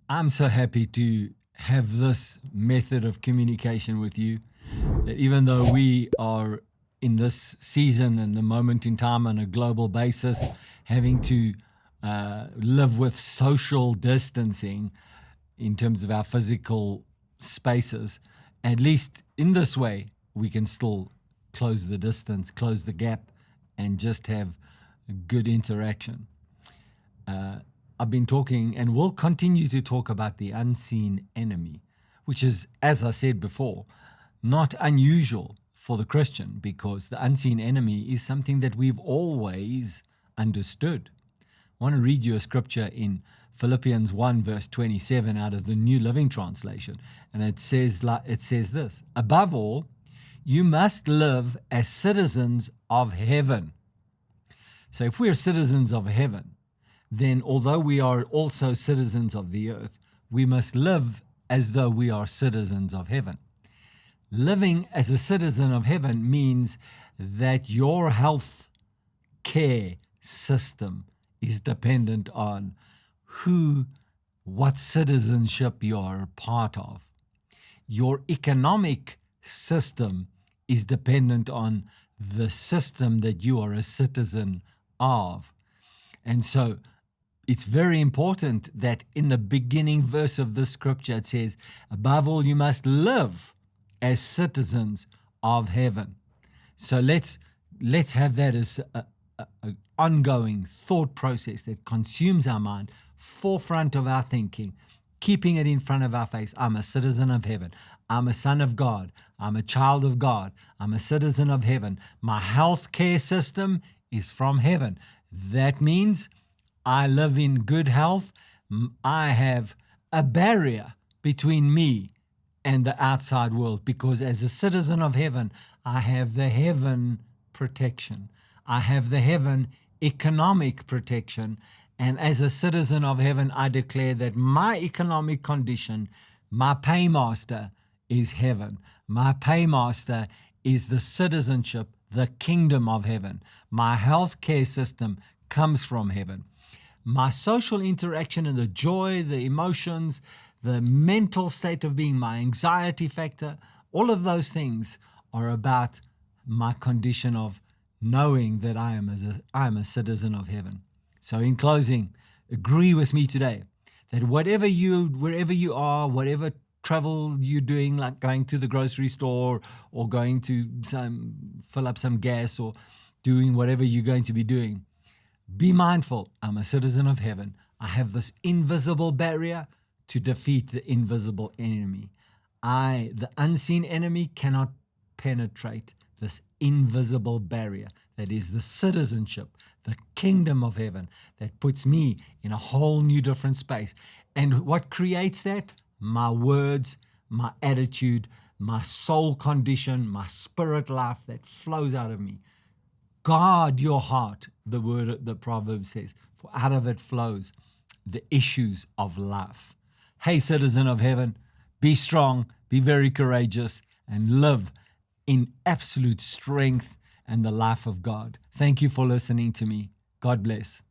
I'm so happy to have this method of communication with you. That even though we are in this season and the moment in time on a global basis, having to live with social distancing in terms of our physical spaces, at least in this way, we can still close the distance, close the gap, and just have good interaction. I've been talking and will continue to talk about the unseen enemy, which is, as I said before, not unusual for the Christian because the unseen enemy is something that we've always understood. I want to read you a scripture in Philippians 1 verse 27 out of the New Living Translation. And it says this: above all, you must live as citizens of heaven. So if we are citizens of heaven, then although we are also citizens of the earth, we must live as though we are citizens of heaven. Living as a citizen of heaven means that your health care system is dependent on what citizenship you are a part of. Your economic system is dependent on the system that you are a citizen of. And so it's very important that in the beginning verse of this scripture, it says, above all, you must live as citizens of heaven. So let's have that as an ongoing thought process that consumes our mind, forefront of our thinking, keeping it in front of our face. I'm a citizen of heaven. I'm a son of God. I'm a child of God. I'm a citizen of heaven. My health care system is from heaven. That means I live in good health. I have a barrier between me and the outside world because as a citizen of heaven, I have the heaven protection. I have the heaven economic protection. And as a citizen of heaven, I declare that my economic condition, my paymaster is heaven. My paymaster is the citizenship, the kingdom of heaven. My health care system comes from heaven. My social interaction and the joy, the emotions, the mental state of being, my anxiety factor, all of those things are about my condition of knowing that I am a citizen of heaven. So in closing, agree with me today that wherever you are, whatever travel you're doing, like going to the grocery store or going to fill up some gas or doing whatever you're going to be doing, be mindful, I'm a citizen of heaven. I have this invisible barrier to defeat the invisible enemy. The unseen enemy, cannot penetrate this invisible barrier that is the citizenship, the kingdom of heaven that puts me in a whole new different space. And what creates that? My words, my attitude, my soul condition, my spirit life that flows out of me. Guard your heart, the proverb says, for out of it flows the issues of life. Hey, citizen of heaven, be strong, be very courageous, and live in absolute strength and the life of God. Thank you for listening to me. God bless.